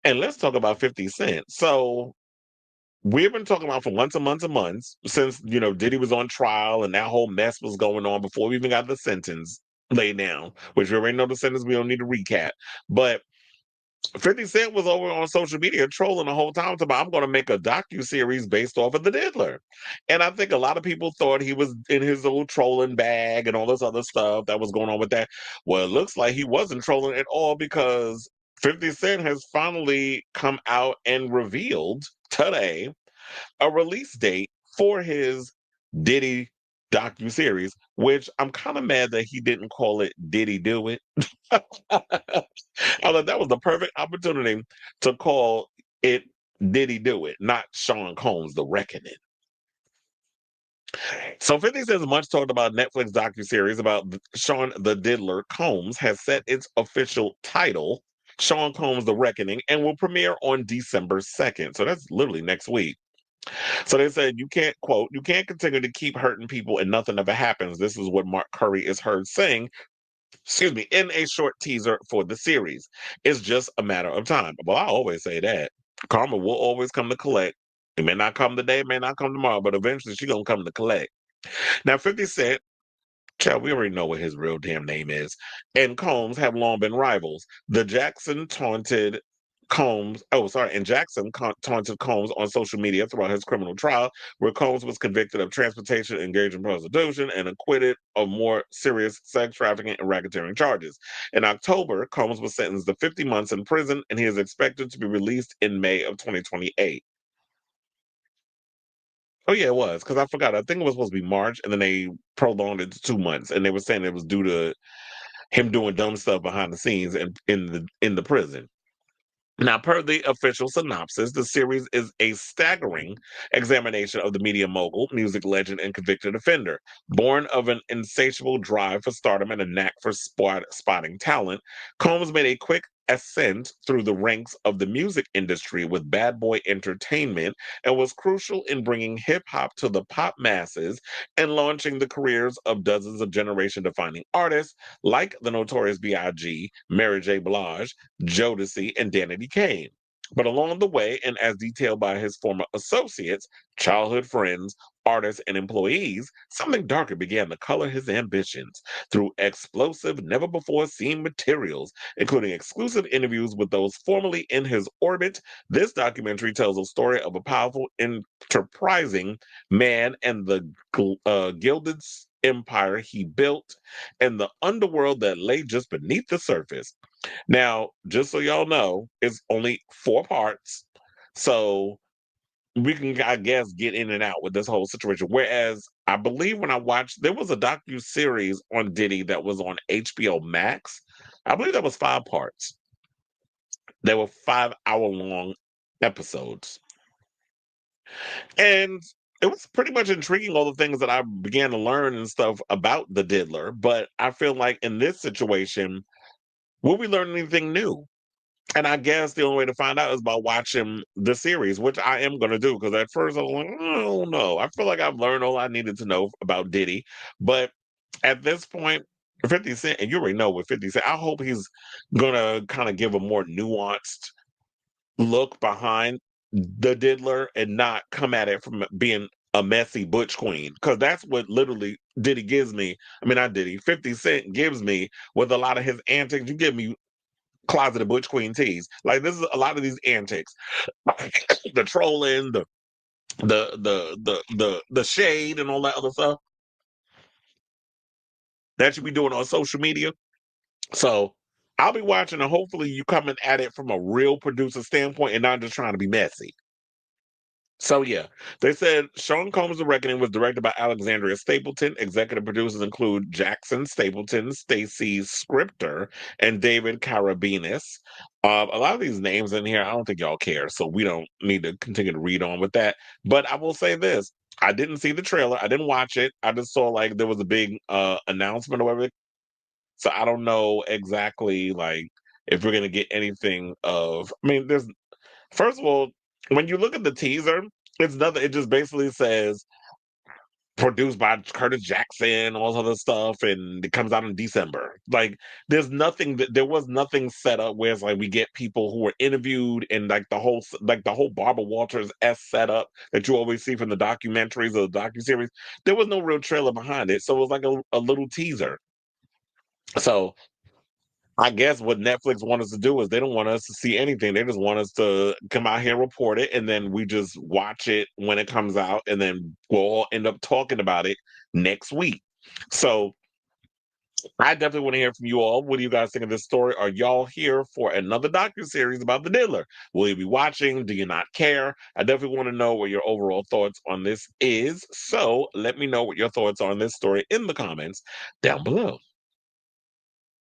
And let's talk about 50 Cent. So we've been talking about for months and months and months since, Diddy was on trial and that whole mess was going on before we even got the sentence laid down, which we already know the sentence. We don't need to recap. But 50 Cent was over on social media trolling the whole time about, I'm going to make a docu-series based off of the Diddler. And I think a lot of people thought he was in his little trolling bag and all this other stuff that was going on with that. Well, it looks like he wasn't trolling at all, because 50 Cent has finally come out and revealed today a release date for his Diddy docu-series, which I'm kind of mad that he didn't call it Diddy Do It. I thought that was the perfect opportunity to call it Diddy Do It, not Sean Combs The Reckoning. So 50 Cent's much talked about Netflix docuseries about Sean the Diddler Combs has set its official title, Sean Combs The Reckoning, and will premiere on December 2nd. So that's literally next week. So they said, you can't, quote, you can't continue to keep hurting people and nothing ever happens. This is what Mark Curry is heard saying, in a short teaser for the series. It's just a matter of time. Well, I always say that. Karma will always come to collect. It may not come today, it may not come tomorrow, but eventually she's going to come to collect. Now, 50 Cent, child, we already know what his real damn name is, and Combs have long been rivals. And Jackson taunted Combs on social media throughout his criminal trial, where Combs was convicted of transportation, engaged in prostitution, and acquitted of more serious sex trafficking and racketeering charges. In October, Combs was sentenced to 50 months in prison, and he is expected to be released in May of 2028. Oh yeah, it was, because I forgot. I think it was supposed to be March, and then they prolonged it to 2 months, and they were saying it was due to him doing dumb stuff behind the scenes in the prison. Now, per the official synopsis, the series is a staggering examination of the media mogul, music legend, and convicted offender. Born of an insatiable drive for stardom and a knack for spotting talent, Combs made a quick ascent through the ranks of the music industry with Bad Boy Entertainment, and was crucial in bringing hip hop to the pop masses and launching the careers of dozens of generation defining artists like the Notorious B.I.G., Mary J. Blige, Jodeci, and Danity Kane. But along the way, and as detailed by his former associates, childhood friends, artists, and employees, something darker began to color his ambitions through explosive, never before seen materials, including exclusive interviews with those formerly in his orbit. This documentary tells a story of a powerful, enterprising man and the gilded empire he built and the underworld that lay just beneath the surface. Now, just so y'all know, it's only 4 parts. So we can, I guess, get in and out with this whole situation. Whereas I believe when I watched, there was a docu-series on Diddy that was on HBO Max. I believe that was 5 parts. They were 5 hour long episodes. And it was pretty much intriguing, all the things that I began to learn and stuff about the Diddler. But I feel like in this situation, will we learn anything new? And I guess the only way to find out is by watching the series, which I am going to do, because at first I was like, I don't know. I feel like I've learned all I needed to know about Diddy. But at this point, 50 Cent, and you already know what 50 Cent, I hope he's going to kind of give a more nuanced look behind the Diddler and not come at it from being a messy butch queen, because that's what literally Diddy gives me. I mean, not Diddy, 50 Cent gives me with a lot of his antics. You give me closeted butch queen tease. Like, this is a lot of these antics, the trolling, the shade, and all that other stuff that you be doing on social media. So I'll be watching, and hopefully you coming at it from a real producer standpoint and not just trying to be messy. So yeah, they said Sean Combs' The Reckoning was directed by Alexandria Stapleton. Executive producers include Jackson Stapleton, Stacey Scripter, and David Carabinas. A lot of these names in here, I don't think y'all care, so we don't need to continue to read on with that. But I will say this: I didn't see the trailer, I didn't watch it. I just saw like there was a big announcement or whatever. So I don't know exactly like if we're gonna get anything of. I mean, there's first of all, when you look at the teaser, it's nothing. It just basically says produced by Curtis Jackson, all this other stuff, and it comes out in December. Like, there was nothing set up where it's like we get people who were interviewed and like the whole Barbara Walters setup that you always see from the documentaries or the docu-series. There was no real trailer behind it, so it was like a little teaser. So I guess what Netflix want us to do is they don't want us to see anything. They just want us to come out here, report it, and then we just watch it when it comes out, and then we'll all end up talking about it next week. So I definitely want to hear from you all. What do you guys think of this story? Are y'all here for another docu-series about the diddler? Will you be watching? Do you not care? I definitely want to know what your overall thoughts on this is. So let me know what your thoughts are on this story in the comments down below.